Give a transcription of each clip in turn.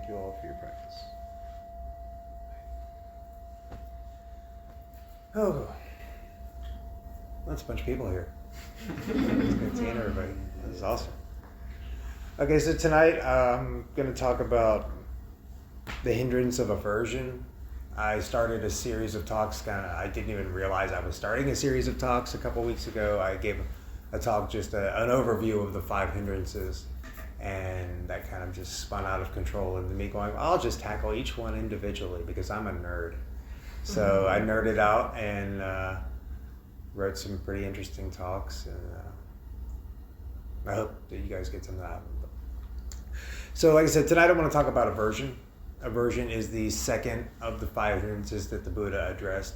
you all for your practice. Oh, that's a bunch of people here. It's good seeing everybody. This is awesome. Okay, so tonight I'm going to talk about the hindrance of aversion. I started a series of talks, I didn't even realize I was starting a series of talks a couple weeks ago. I gave a talk, just an overview of the 5 hindrances, and that kind of just spun out of control into me going, I'll just tackle each one individually because I'm a nerd. So I nerded out and wrote some pretty interesting talks, and I hope that you guys get some of that. So like I said, tonight I want to talk about aversion. Aversion is the second of the 5 hindrances that the Buddha addressed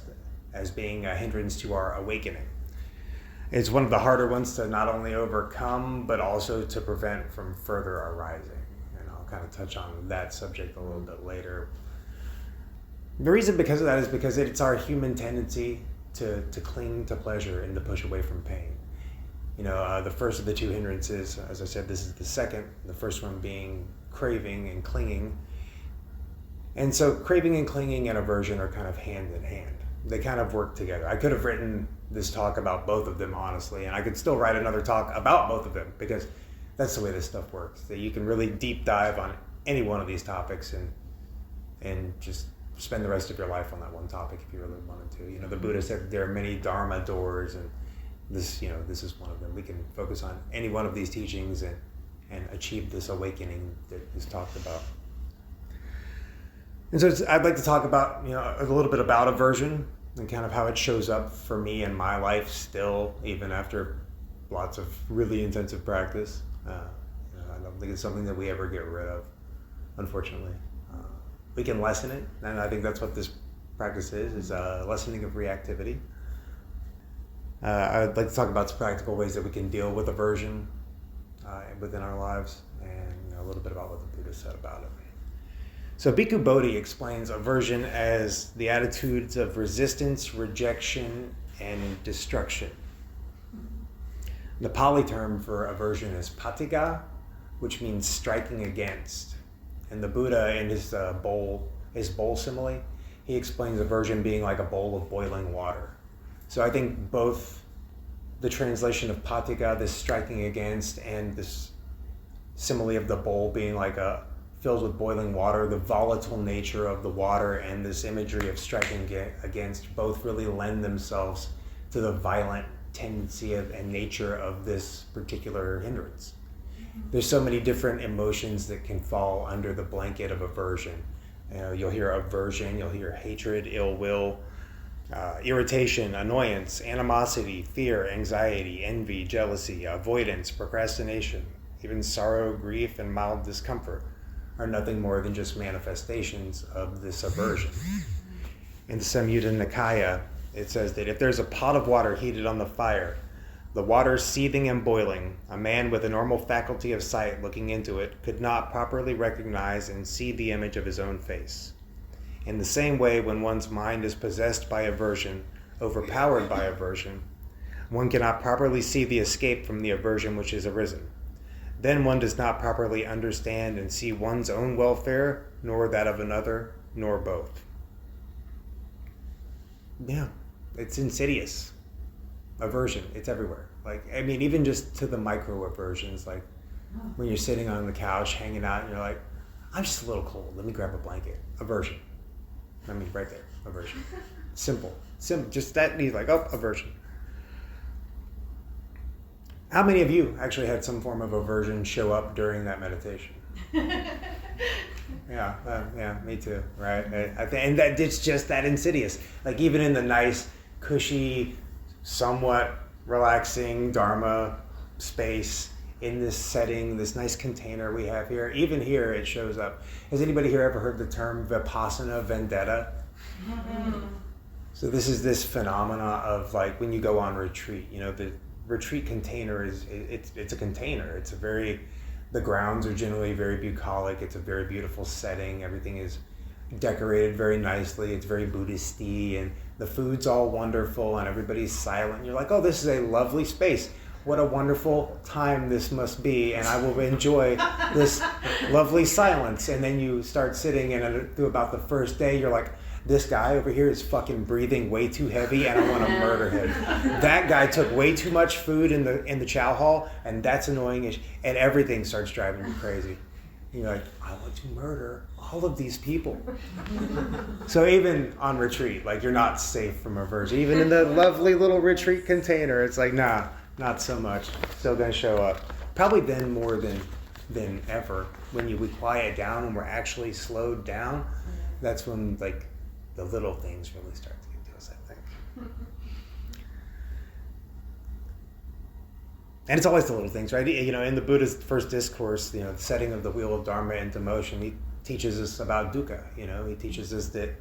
as being a hindrance to our awakening. It's one of the harder ones to not only overcome, but also to prevent from further arising. And I'll kind of touch on that subject a little bit later. The reason because of that is because it's our human tendency to cling to pleasure and to push away from pain. You know, the first of the 2 hindrances, as I said, this is the second, the first one being craving and clinging. And so craving and clinging and aversion are kind of hand in hand. They kind of work together. I could have written this talk about both of them, honestly, and I could still write another talk about both of them because that's the way this stuff works. That you can really deep dive on any one of these topics and just spend the rest of your life on that one topic if you really wanted to. You know, the Buddha said there are many Dharma doors, and this is one of them. We can focus on any one of these teachings and achieve this awakening that is talked about. And so I'd like to talk about, a little bit about aversion and kind of how it shows up for me in my life still, even after lots of really intensive practice. I don't think it's something that we ever get rid of, unfortunately. We can lessen it, and I think that's what this practice is a lessening of reactivity. I'd like to talk about some practical ways that we can deal with aversion within our lives, and a little bit about what the Buddha said about it. So Bhikkhu Bodhi explains aversion as the attitudes of resistance, rejection, and destruction. The Pali term for aversion is patigha, which means striking against. And the Buddha, in his bowl simile, he explains aversion being like a bowl of boiling water. So I think both the translation of patigha, this striking against, and this simile of the bowl being like filled with boiling water, the volatile nature of the water and this imagery of striking against both really lend themselves to the violent tendency and nature of this particular hindrance. There's so many different emotions that can fall under the blanket of aversion. You'll hear aversion, you'll hear hatred, ill will, irritation, annoyance, animosity, fear, anxiety, envy, jealousy, avoidance, procrastination, even sorrow, grief, and mild discomfort are nothing more than just manifestations of this aversion. In the Samyutta Nikaya, it says that if there's a pot of water heated on the fire, the water seething and boiling, a man with a normal faculty of sight looking into it could not properly recognize and see the image of his own face. In the same way, when one's mind is possessed by aversion, overpowered by aversion, one cannot properly see the escape from the aversion which has arisen. Then one does not properly understand and see one's own welfare, nor that of another, nor both. Yeah, it's insidious. Aversion, it's everywhere. Even just to the micro aversions, like when you're sitting on the couch, hanging out, and you're like, I'm just a little cold, let me grab a blanket. Aversion. Right there, aversion. Simple, just that needs aversion. How many of you actually had some form of aversion show up during that meditation? Yeah, me too, right? And it's just that insidious. Even in the nice, cushy, somewhat relaxing Dharma space, in this setting, this nice container we have here, even here it shows up. Has anybody here ever heard the term Vipassana vendetta? So this is this phenomena of when you go on retreat, the retreat container it's a container. The grounds are generally very bucolic. It's a very beautiful setting. Everything is decorated very nicely. It's very Buddhist-y, and the food's all wonderful, and everybody's silent. You're like, oh, this is a lovely space. what a wonderful time this must be, and I will enjoy this lovely silence. And then you start sitting, and through about the first day, you're like, this guy over here is fucking breathing way too heavy, and I want to murder him. That guy took way too much food in the chow hall, and that's annoying, and everything starts driving you crazy. You're like, I want to murder all of these people. So even on retreat, like, you're not safe from aversion. Even in the lovely little retreat container, it's like, nah, not so much. Still gonna show up. Probably then more than ever. When we quiet down and we're actually slowed down, that's when, like, the little things really start to get to us, I think. And it's always the little things, right? You know, in the Buddha's first discourse, you know, the setting of the wheel of Dharma into motion, he teaches us about dukkha. You know, he teaches us that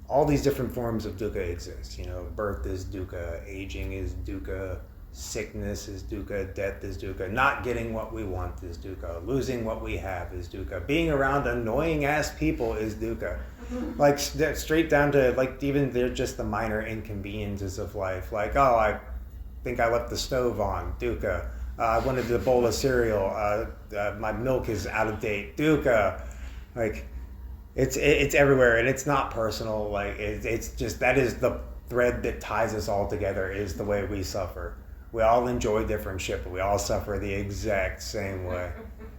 all these different forms of dukkha exist. You know, birth is dukkha, aging is dukkha, sickness is dukkha, death is dukkha, not getting what we want is dukkha, losing what we have is dukkha, being around annoying ass people is dukkha. Like, straight down to, like, even they're just the minor inconveniences of life. Like, oh, I think I left the stove on, dukkha. I wanted a bowl of cereal. My milk is out of date, dukkha. Like, it's everywhere, and it's not personal. Like, it's just, that is the thread that ties us all together, is the way we suffer. We all enjoy different shit, but we all suffer the exact same way.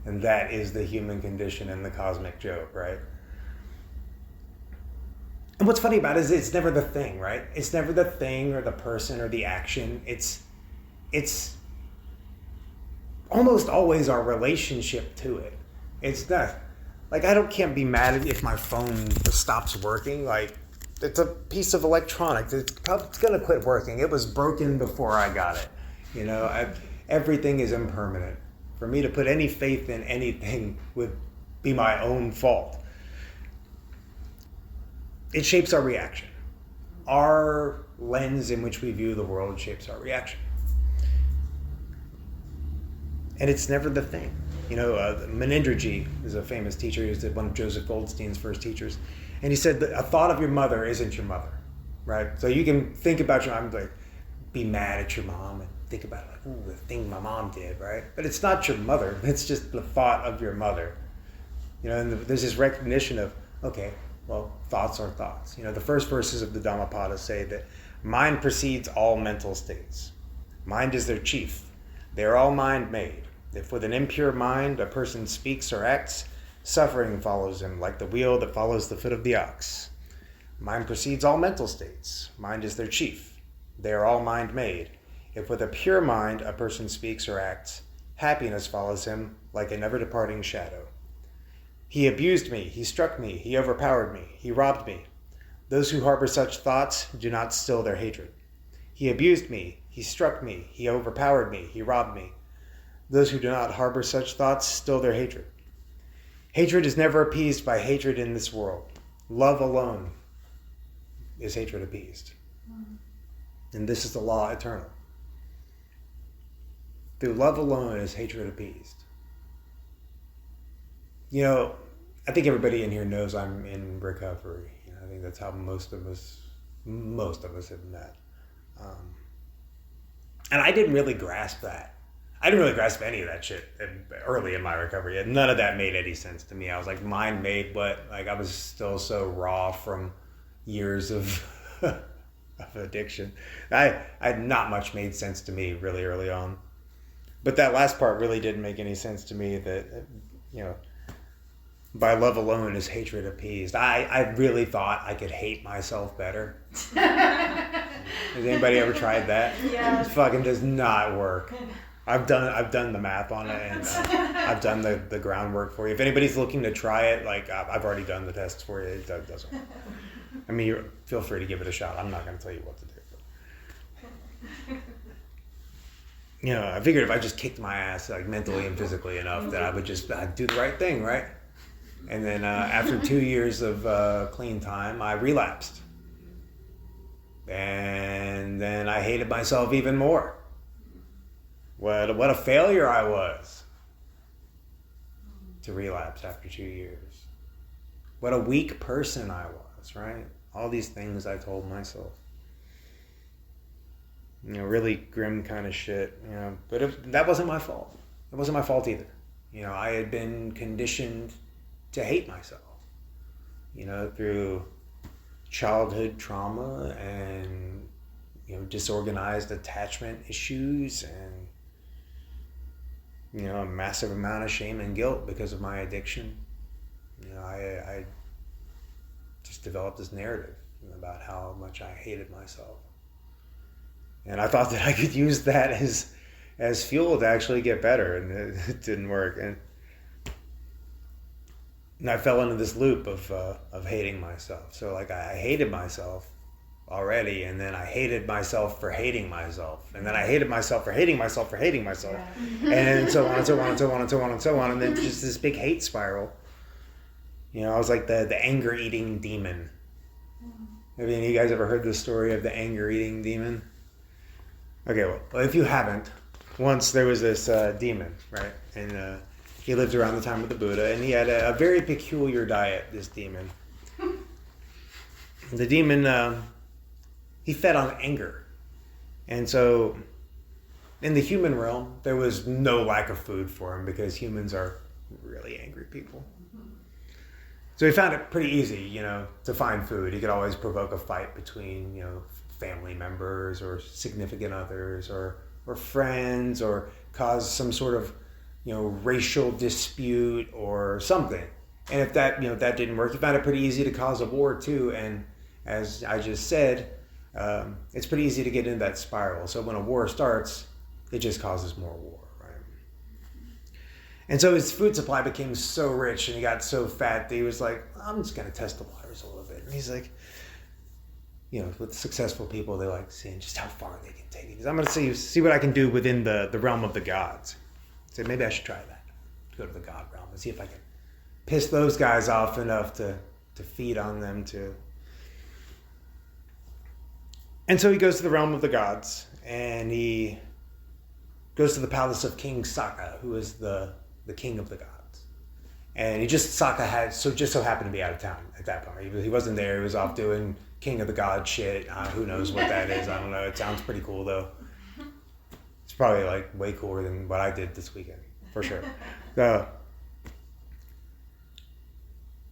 And that is the human condition and the cosmic joke, right? And what's funny about it is it's never the thing, right? It's never the thing or the person or the action. It's almost always our relationship to it. It's not, like, can't be mad if my phone stops working. Like, it's a piece of electronics. It's going to quit working. It was broken before I got it. You know, everything is impermanent. For me to put any faith in anything would be my own fault. It shapes our reaction. Our lens in which we view the world shapes our reaction. And it's never the thing. You know, Menindraji is a famous teacher. He was one of Joseph Goldstein's first teachers. And he said that a thought of your mother isn't your mother, right? So you can think about your mom, like, be mad at your mom and think about, like, ooh, the thing my mom did, right? But it's not your mother. It's just the thought of your mother. You know, and there's this recognition of, okay, well, thoughts are thoughts. You know, the first verses of the Dhammapada say that mind precedes all mental states. Mind is their chief. They are all mind-made. If with an impure mind a person speaks or acts, suffering follows him like the wheel that follows the foot of the ox. Mind precedes all mental states. Mind is their chief. They are all mind-made. If with a pure mind a person speaks or acts, happiness follows him like a never-departing shadow. He abused me, he struck me, he overpowered me, he robbed me. Those who harbor such thoughts do not still their hatred. He abused me, he struck me, he overpowered me, he robbed me. Those who do not harbor such thoughts still their hatred. Hatred is never appeased by hatred in this world. Love alone is hatred appeased. And this is the law eternal. Through love alone is hatred appeased. You know, I think everybody in here knows I'm in recovery. You know, I think that's how most of us have met. And I didn't really grasp that. I didn't really grasp any of that shit early in my recovery. None of that made any sense to me. I was like, mind made what? Like, I was still so raw from years of addiction. Not much made sense to me really early on. But that last part really didn't make any sense to me, that, you know, by love alone is hatred appeased. I really thought I could hate myself better. Has anybody ever tried that? Yeah. It fucking does not work. I've done the math on it, and I've done the groundwork for you. If anybody's looking to try it, like, I've already done the tests for you. It doesn't work. I mean, feel free to give it a shot. I'm not going to tell you what to do. But, you know, I figured if I just kicked my ass, like, mentally and physically enough, that I'd do the right thing, right? And then after 2 years of clean time, I relapsed. And then I hated myself even more. What a failure I was to relapse after 2 years. What a weak person I was, right? All these things I told myself. really grim kind of shit, but that wasn't my fault. It wasn't my fault either. I had been conditioned to hate myself, through childhood trauma and, disorganized attachment issues and, a massive amount of shame and guilt because of my addiction. I just developed this narrative about how much I hated myself. And I thought that I could use that as fuel to actually get better, and it didn't work. And I fell into this loop of hating myself. So like I hated myself already, and then I hated myself for hating myself, and then I hated myself for hating myself for hating myself, and so on and so on and so on and so on and so on, and then just this big hate spiral. I was like the anger eating demon. Have any of you guys ever heard the story of the anger eating demon? Okay, well, if you haven't, once there was this demon, right? And he lived around the time of the Buddha, and he had a very peculiar diet, this demon. The demon, he fed on anger. And so in the human realm, there was no lack of food for him because humans are really angry people. So he found it pretty easy, to find food. He could always provoke a fight between, family members or significant others or friends, or cause some sort of, racial dispute or something. And if that, that didn't work, he found it pretty easy to cause a war too. And as I just said, it's pretty easy to get into that spiral. So when a war starts, it just causes more war. And so his food supply became so rich and he got so fat that he was like, I'm just going to test the waters a little bit. And he's like, with successful people, they like seeing just how far they can take it. He's, I'm going to see what I can do within the realm of the gods. So maybe I should try that. Go to the god realm and see if I can piss those guys off enough to feed on them too. And so he goes to the realm of the gods, and he goes to the palace of King Saka, who is the king of the gods. And Saka just so happened to be out of town at that point. He wasn't there. He was off doing king of the god shit. Who knows what that is? I don't know. It sounds pretty cool though. It's probably like way cooler than what I did this weekend, for sure.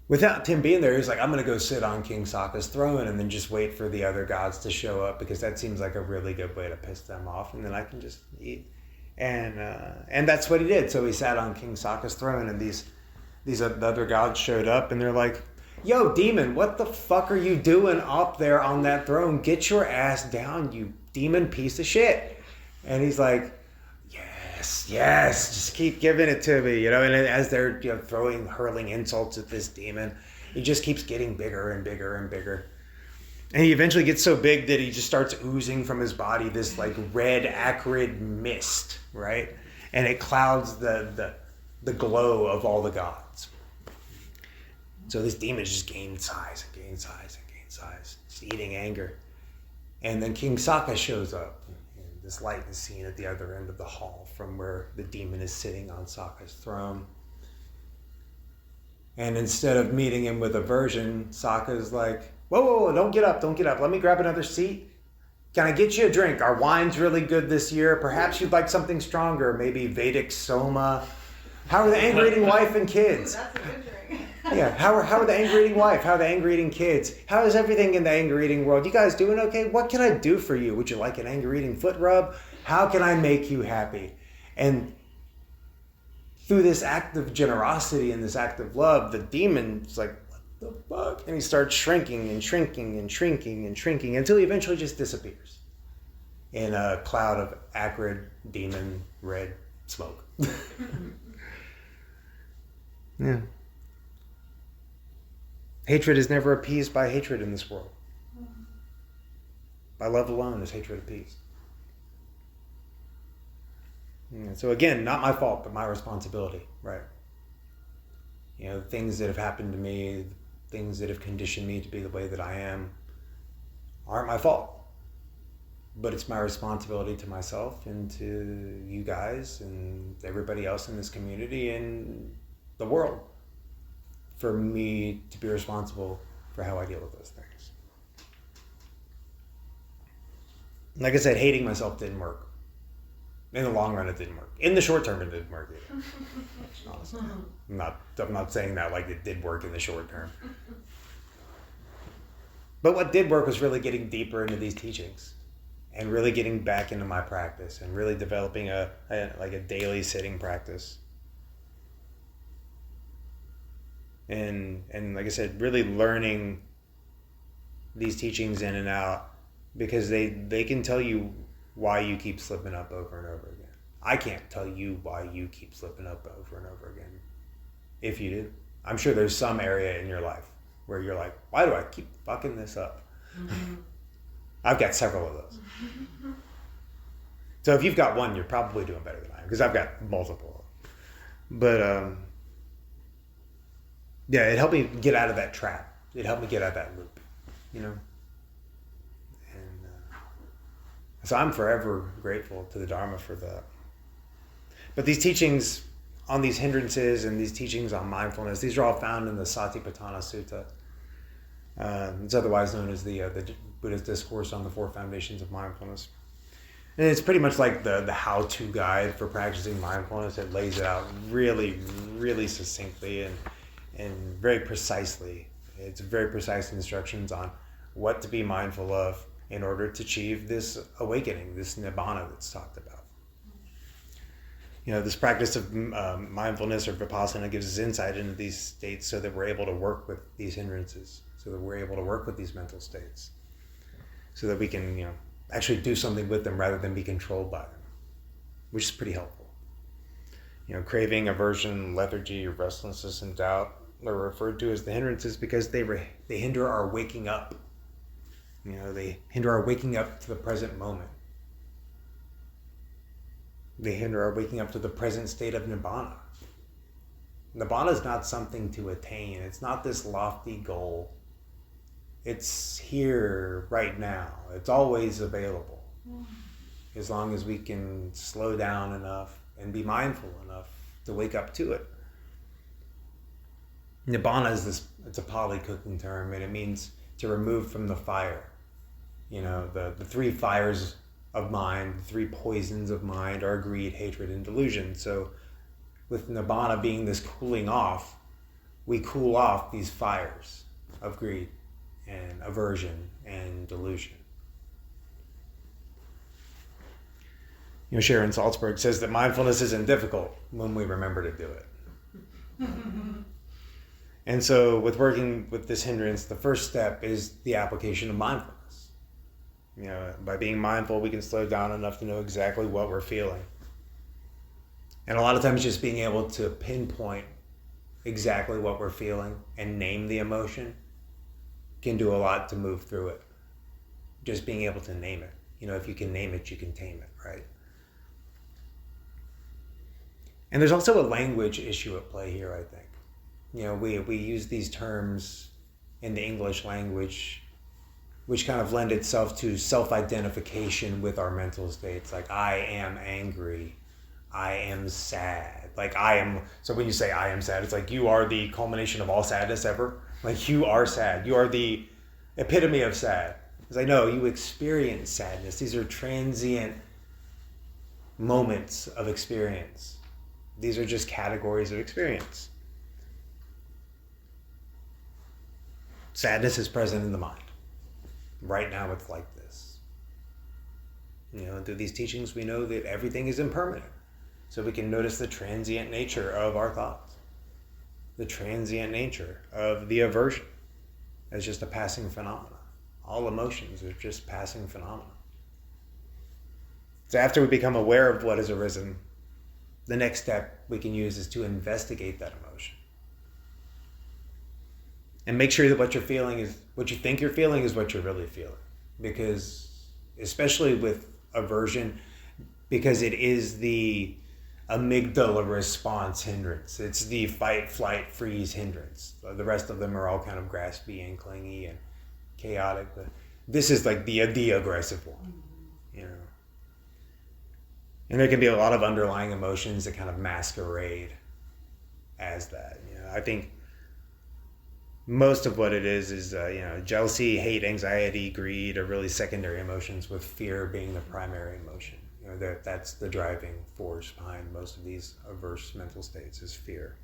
Without Tim being there, he's like, I'm going to go sit on King Sokka's throne and then just wait for the other gods to show up, because that seems like a really good way to piss them off, and then I can just eat. And that's what he did. So he sat on King Sokka's throne, and these other gods showed up, and they're like, yo, demon, what the fuck are you doing up there on that throne? Get your ass down, you demon piece of shit. And he's like, yes, just keep giving it to me, and as they're hurling insults at this demon, he just keeps getting bigger and bigger and bigger. And he eventually gets so big that he just starts oozing from his body this like red, acrid mist, right? And it clouds the glow of all the gods. So this demon just gained size and gained size and gained size, just eating anger. And then King Sokka shows up. This light is seen at the other end of the hall from where the demon is sitting on Sokka's throne. And instead of meeting him with aversion, Sokka's like, whoa, don't get up. Let me grab another seat. Can I get you a drink? Our wine's really good this year. Perhaps you'd like something stronger, maybe Vedic Soma. How are the anger-eating wife and kids? Ooh, that's a good drink. Yeah, how are the anger-eating wife? How are the anger-eating kids? How is everything in the anger-eating world? You guys doing okay? What can I do for you? Would you like an anger-eating foot rub? How can I make you happy? And through this act of generosity and this act of love, the demon's like, what the fuck? And he starts shrinking and shrinking and shrinking and shrinking until he eventually just disappears in a cloud of acrid demon red smoke. Yeah. Hatred is never appeased by hatred in this world. By love alone is hatred appeased. So again, not my fault, but my responsibility, right? The things that have happened to me, things that have conditioned me to be the way that I am, aren't my fault. But it's my responsibility to myself and to you guys and everybody else in this community and the world for me to be responsible for how I deal with those things. like I said, hating myself didn't work. In the long run, it didn't work. In the short term, it didn't work either. Honestly, I'm not saying that like it did work in the short term. But what did work was really getting deeper into these teachings, and really getting back into my practice, and really developing a daily sitting practice. And like I said, really learning these teachings in and out, because they can tell you why you keep slipping up over and over again. I can't tell you why you keep slipping up over and over again. If you do, I'm sure there's some area in your life where you're like, why do I keep fucking this up? Mm-hmm. I've got several of those. So if you've got one, you're probably doing better than I am, because I've got multiple. But yeah, it helped me get out of that trap. It helped me get out of that loop, you know? And so I'm forever grateful to the Dharma for that. But these teachings on these hindrances and these teachings on mindfulness, these are all found in the Satipatthana Sutta. It's otherwise known as the Buddha's Discourse on the Four Foundations of Mindfulness. And it's pretty much like the how-to guide for practicing mindfulness. It lays it out really, really succinctly and very precisely. It's very precise instructions on what to be mindful of in order to achieve this awakening, this nibbana that's talked about. You know, this practice of mindfulness or vipassana gives us insight into these states so that we're able to work with these hindrances, so that we're able to work with these mental states, so that we can, you know, actually do something with them rather than be controlled by them, which is pretty helpful. You know, craving, aversion, lethargy, restlessness, and doubt are referred to as the hindrances because they hinder our waking up. You know, they hinder our waking up to the present moment. They hinder our waking up to the present state of nibbana. Nibbana is not something to attain. It's not this lofty goal. It's here right now. It's always available. As long as we can slow down enough and be mindful enough to wake up to it. Nibbana is it's a Pali cooking term, and it means to remove from the fire. You know, the three fires of mind, the three poisons of mind are greed, hatred, and delusion. So with nibbana being this cooling off, we cool off these fires of greed and aversion and delusion. You know, Sharon Salzberg says that mindfulness isn't difficult when we remember to do it. And so with working with this hindrance, the first step is the application of mindfulness. You know, by being mindful, we can slow down enough to know exactly what we're feeling. And a lot of times just being able to pinpoint exactly what we're feeling and name the emotion can do a lot to move through it. Just being able to name it. You know, if you can name it, you can tame it, right? And there's also a language issue at play here, I think. You know, we use these terms in the English language which kind of lend itself to self-identification with our mental states. Like, I am angry. I am sad. Like, I am... So when you say I am sad, it's like you are the culmination of all sadness ever. Like, you are sad. You are the epitome of sad. It's like, no, you experience sadness. These are transient moments of experience. These are just categories of experience. Sadness is present in the mind. Right now it's like this. You know, through these teachings we know that everything is impermanent. So we can notice the transient nature of our thoughts. The transient nature of the aversion as just a passing phenomena. All emotions are just passing phenomena. So after we become aware of what has arisen, the next step we can use is to investigate that emotion. And make sure that what you're feeling is, what you think you're feeling is what you're really feeling. Because, especially with aversion, because it is the amygdala response hindrance. It's the fight, flight, freeze hindrance. The rest of them are all kind of graspy and clingy and chaotic. But this is like the aggressive one, you know. And there can be a lot of underlying emotions that kind of masquerade as that. You know, I think most of what it is jealousy, hate, anxiety, greed are really secondary emotions, with fear being the primary emotion. That's the driving force behind most of these averse mental states, is fear.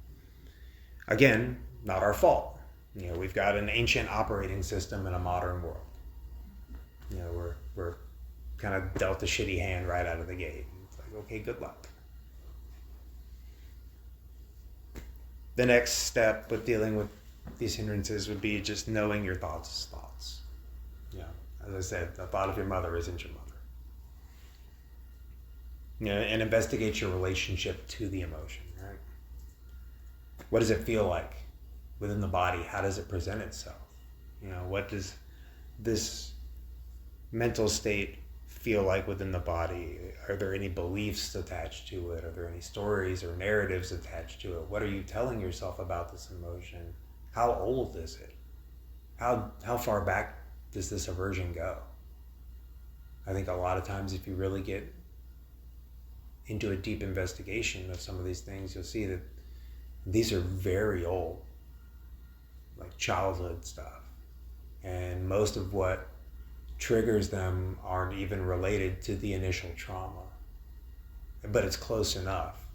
Again, not our fault. We've got an ancient operating system in a modern world. We're kind of dealt a shitty hand right out of the gate. It's like, okay, good luck. The next step with dealing with these hindrances would be just knowing your thoughts as thoughts. As I said, the thought of your mother isn't your mother. And investigate your relationship to the emotion, right? What does it feel like within the body? How does it present itself? What does this mental state feel like within the body? Are there any beliefs attached to it? Are there any stories or narratives attached to it? What are you telling yourself about this emotion? How old is it? How far back does this aversion go? I think a lot of times, if you really get into a deep investigation of some of these things, you'll see that these are very old, like childhood stuff. And most of what triggers them aren't even related to the initial trauma. But it's close enough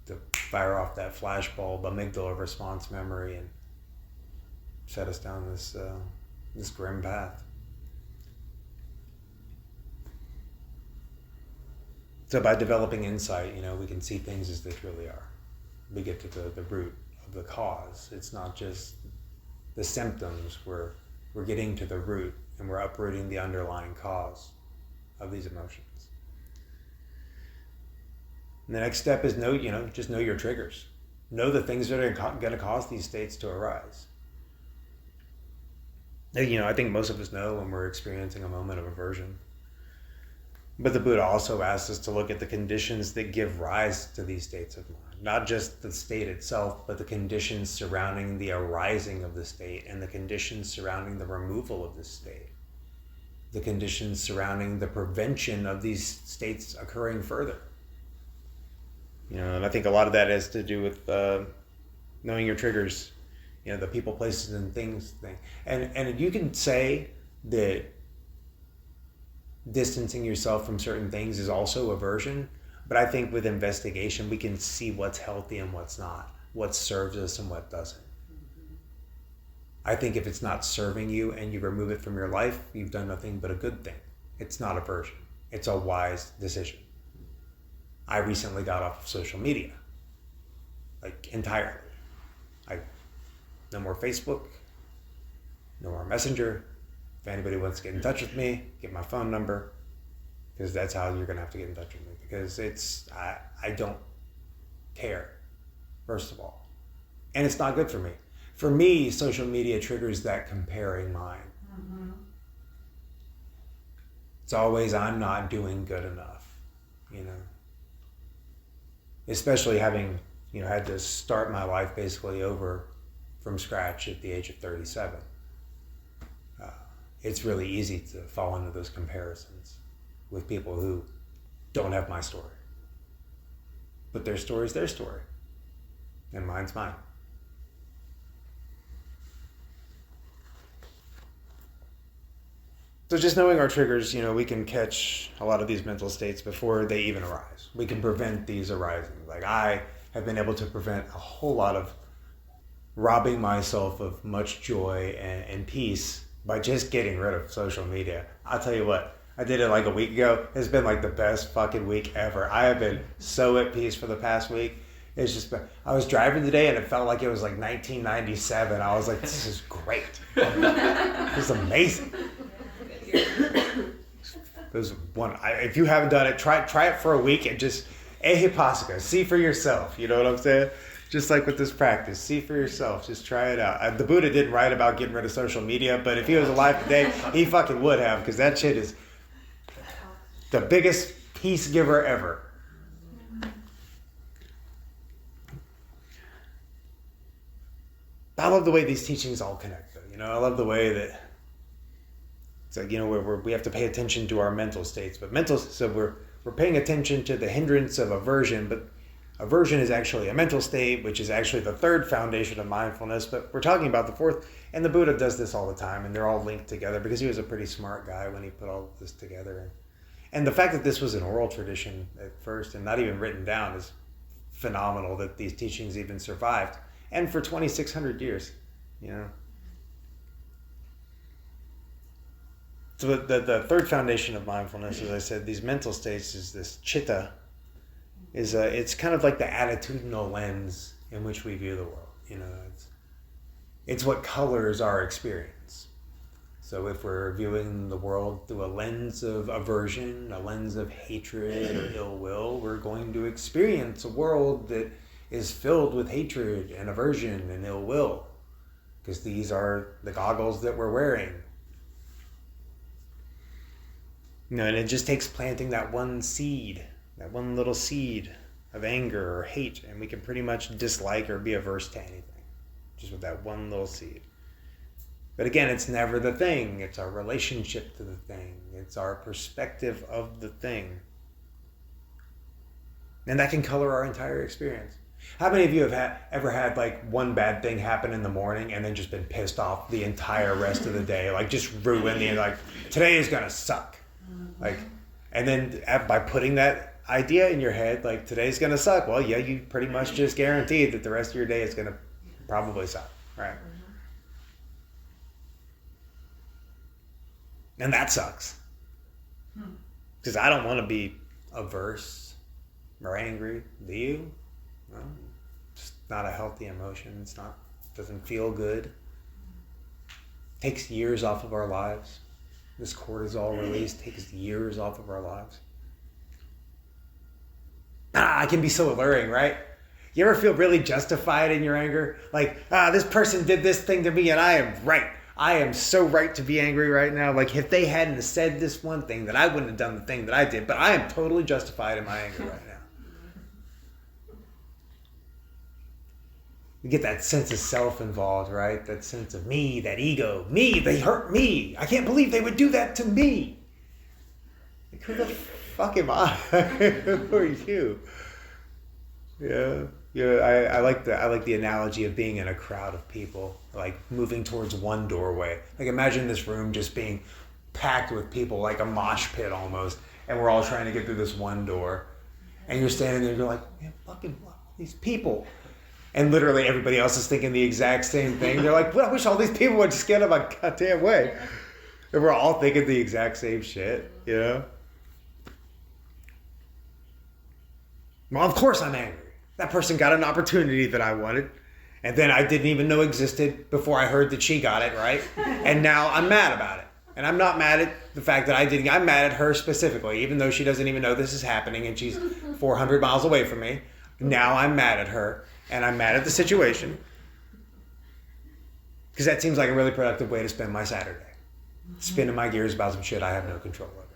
to fire off that flashbulb amygdala response memory and set us down this grim path. So by developing insight, we can see things as they truly are. We get to the root of the cause. It's not just the symptoms. We're getting to the root, and we're uprooting the underlying cause of these emotions. And the next step is just know your triggers. Know the things that are going to cause these states to arise. I think most of us know when we're experiencing a moment of aversion. But the Buddha also asks us to look at the conditions that give rise to these states of mind. Not just the state itself, but the conditions surrounding the arising of the state, and the conditions surrounding the removal of the state. The conditions surrounding the prevention of these states occurring further. And I think a lot of that has to do with knowing your triggers, the people, places, and things thing. And you can say that distancing yourself from certain things is also aversion, but I think with investigation we can see what's healthy and what's not, what serves us and what doesn't. I think if it's not serving you and you remove it from your life, you've done nothing but a good thing. It's not aversion. It's a wise decision. I recently got off of social media, like entirely. No more Facebook, no more Messenger. If anybody wants to get in touch with me, get my phone number, because that's how you're gonna have to get in touch with me, because I don't care, first of all. And it's not good for me. For me, social media triggers that comparing mind. Mm-hmm. It's always, I'm not doing good enough, Especially having, had to start my life basically over from scratch at the age of 37. It's really easy to fall into those comparisons with people who don't have my story. But their story's their story, and mine's mine. So just knowing our triggers, we can catch a lot of these mental states before they even arise. We can prevent these arising. Like, I have been able to prevent a whole lot of robbing myself of much joy and peace by just getting rid of social media. I'll tell you what, I did it like a week ago. It's been like the best fucking week ever. I have been so at peace for the past week. It's just been, I was driving today and it felt like it was like 1997. I was like, this is great. This is amazing. There's one. If you haven't done it, try it for a week and just ehipassika. See for yourself. You know what I'm saying? Just like with this practice, see for yourself. Just try it out. The Buddha didn't write about getting rid of social media, but if he was alive today, he fucking would have, because that shit is the biggest peace giver ever. I love the way these teachings all connect, though. I love the way that it's like, we have to pay attention to our mental states, but so we're paying attention to the hindrance of aversion, but Aversion is actually a mental state, which is actually the third foundation of mindfulness, but we're talking about the fourth. And the Buddha does this all the time, and they're all linked together because he was a pretty smart guy when he put all this together. And the fact that this was an oral tradition at first and not even written down is phenomenal, that these teachings even survived. And for 2,600 years, you know. So the third foundation of mindfulness, as I said, these mental states is this chitta. It's kind of like the attitudinal lens in which we view the world. You know, it's what colors our experience. So if we're viewing the world through a lens of aversion, a lens of hatred or ill will, we're going to experience a world that is filled with hatred and aversion and ill will, because these are the goggles that we're wearing. You know, and it just takes planting that one seed, that one little seed of anger or hate, and we can pretty much dislike or be averse to anything, just with that one little seed. But again, it's never the thing. It's our relationship to the thing. It's our perspective of the thing. And that can color our entire experience. How many of you have ever had like one bad thing happen in the morning and then just been pissed off the entire rest of the day? Like just ruined the, like, today is going to suck. Like, and then by putting that idea in your head, like today's going to suck. Well, yeah, you pretty much just guaranteed that the rest of your day is going to probably suck. Right. And that sucks. Because I don't want to be averse or angry. Do you? No. It's not a healthy emotion. Doesn't feel good. Takes years off of our lives. This cortisol release takes years off of our lives. It can be so alluring, right? You ever feel really justified in your anger? Like, this person did this thing to me and I am right. I am so right to be angry right now. Like, if they hadn't said this one thing, that I wouldn't have done the thing that I did. But I am totally justified in my anger right now. You get that sense of self involved, right? That sense of me, that ego. Me, they hurt me. I can't believe they would do that to me. Like, who the fuck am I? Who are you? Yeah. Yeah, I like the analogy of being in a crowd of people, like moving towards one doorway. Like imagine this room just being packed with people, like a mosh pit almost, and we're all trying to get through this one door. And you're standing there, you're like, man, fucking these people. And literally everybody else is thinking the exact same thing. They're like, well, I wish all these people would just get out of my goddamn way. And we're all thinking the exact same shit, you know? Well, of course I'm angry. That person got an opportunity that I wanted, and then I didn't even know existed before I heard that she got it, right? And now I'm mad about it. And I'm not mad at the fact that I didn't. I'm mad at her specifically, even though she doesn't even know this is happening and she's 400 miles away from me. Now I'm mad at her, and I'm mad at the situation. Because that seems like a really productive way to spend my Saturday. Spinning my gears about some shit I have no control over.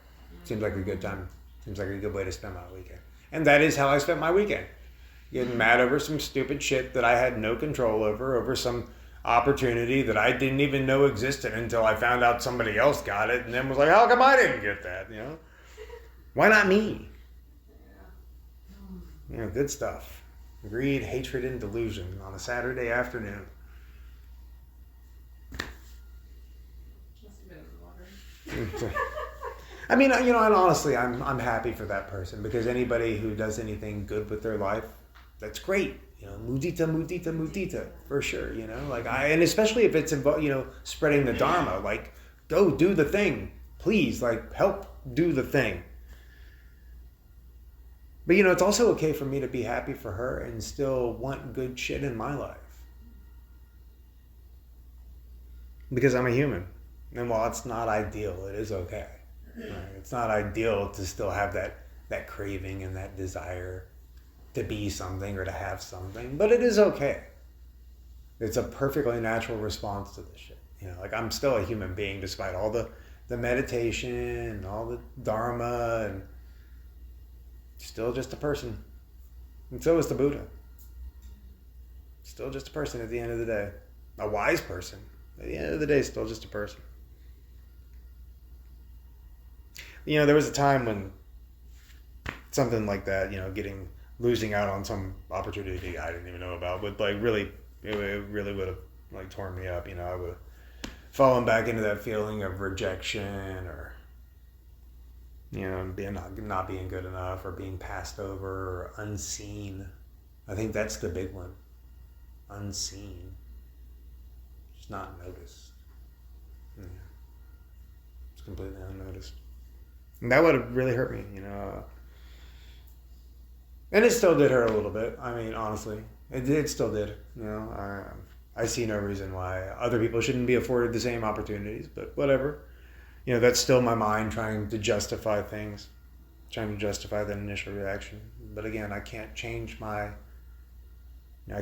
Seems like a good time. Seems like a good way to spend my weekend. And that is how I spent my weekend. Getting mad over some stupid shit that I had no control over some opportunity that I didn't even know existed until I found out somebody else got it, and then was like, how come I didn't get that, you know? Why not me? You know, good stuff. Greed, hatred, and delusion on a Saturday afternoon. I mean, you know, and honestly, I'm happy for that person, because anybody who does anything good with their life, that's great. You know, mudita, mudita, mudita, for sure, you know, like and especially if it's, you know, spreading the Dharma, like, go do the thing, please, like, help do the thing. But, you know, it's also okay for me to be happy for her and still want good shit in my life. Because I'm a human. And while it's not ideal, it is okay. Right? It's not ideal to still have that craving and that desire to be something or to have something, but it is okay. It's a perfectly natural response to this shit. You know, like, I'm still a human being despite all the meditation and all the Dharma, and still just a person. And so is the Buddha. Still just a person at the end of the day. A wise person. At the end of the day, still just a person. You know, there was a time when something like that, you know, getting losing out on some opportunity I didn't even know about, but like really, it really would have like torn me up. I would have fallen back into that feeling of rejection, or being not being good enough, or being passed over, or unseen. I think that's the big one. Unseen. Just not noticed. Yeah. It's completely unnoticed. And that would have really hurt me, And it still did hurt a little bit. I mean, honestly, it still did. I see no reason why other people shouldn't be afforded the same opportunities, but whatever. That's still my mind trying to justify things, trying to justify that initial reaction. But again, I can't change I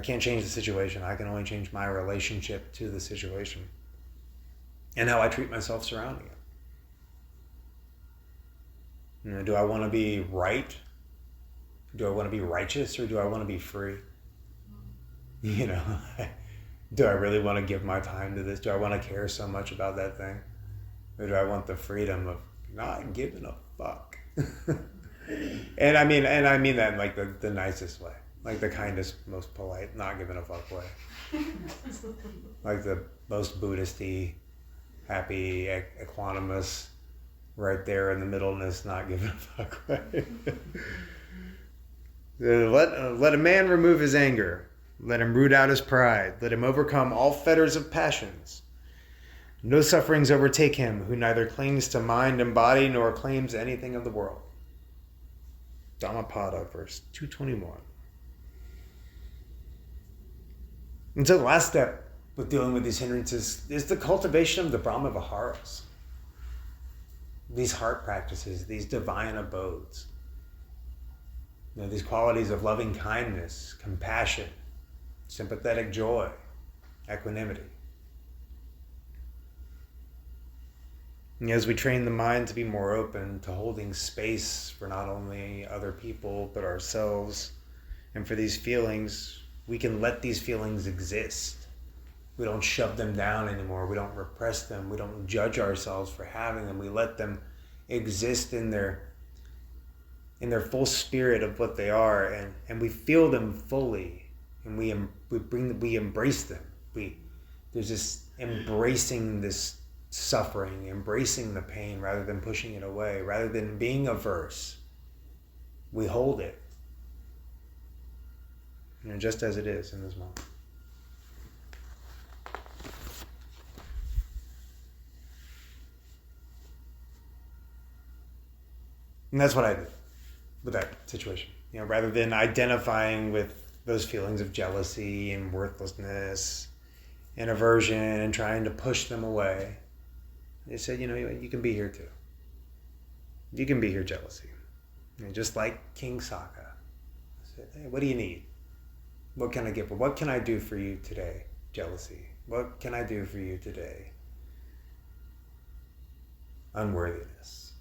can't change the situation. I can only change my relationship to the situation and how I treat myself surrounding it. Do I want to be right? Do I want to be righteous, or do I want to be free? Do I really want to give my time to this? Do I want to care so much about that thing? Or do I want the freedom of not giving a fuck? and I mean that in like the nicest way. Like the kindest, most polite, not giving a fuck way. Like the most Buddhist-y, happy, equanimous, right there in the middleness, not giving a fuck way. Let a man remove his anger. Let him root out his pride. Let him overcome all fetters of passions. No sufferings overtake him who neither clings to mind and body nor claims anything of the world. Dhammapada, verse 221. And so the last step with dealing with these hindrances is the cultivation of the Brahma Viharas. These heart practices, these divine abodes. These qualities of loving kindness, compassion, sympathetic joy, equanimity. And as we train the mind to be more open to holding space for not only other people, but ourselves, and for these feelings, we can let these feelings exist. We don't shove them down anymore. We don't repress them. We don't judge ourselves for having them. We let them exist in their full spirit of what they are, and we feel them fully, and we embrace them. There's this embracing this suffering, embracing the pain rather than pushing it away, rather than being averse. We hold it, just as it is in this moment. And that's what I did with that situation. Rather than identifying with those feelings of jealousy and worthlessness and aversion and trying to push them away, they said, you can be here too. You can be here, jealousy. Just like King Sokka. I said, hey, what do you need? What can I give? What can I do for you today, jealousy? What can I do for you today, unworthiness?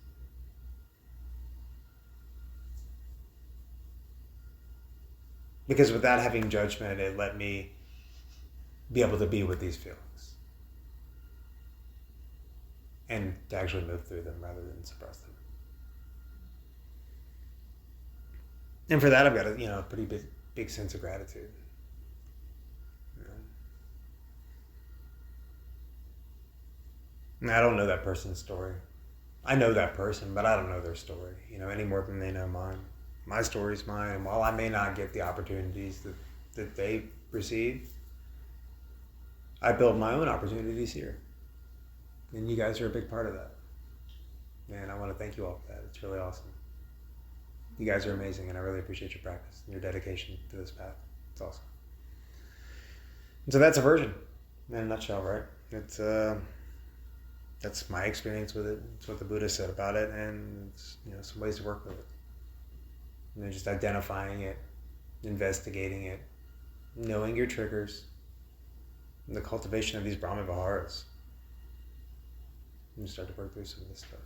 Because without having judgment, it let me be able to be with these feelings and to actually move through them rather than suppress them. And for that, I've got a pretty big sense of gratitude. And I don't know that person's story. I know that person, but I don't know their story, any more than they know mine. My story's mine, and while I may not get the opportunities that they receive, I build my own opportunities here. And you guys are a big part of that. And I want to thank you all for that. It's really awesome. You guys are amazing, and I really appreciate your practice and your dedication to this path. It's awesome. And so that's aversion in a nutshell, right? It's that's my experience with it. It's what the Buddha said about it, and some ways to work with it. Just identifying it, investigating it, knowing your triggers, and the cultivation of these Brahma Viharas. And start to work through some of this stuff.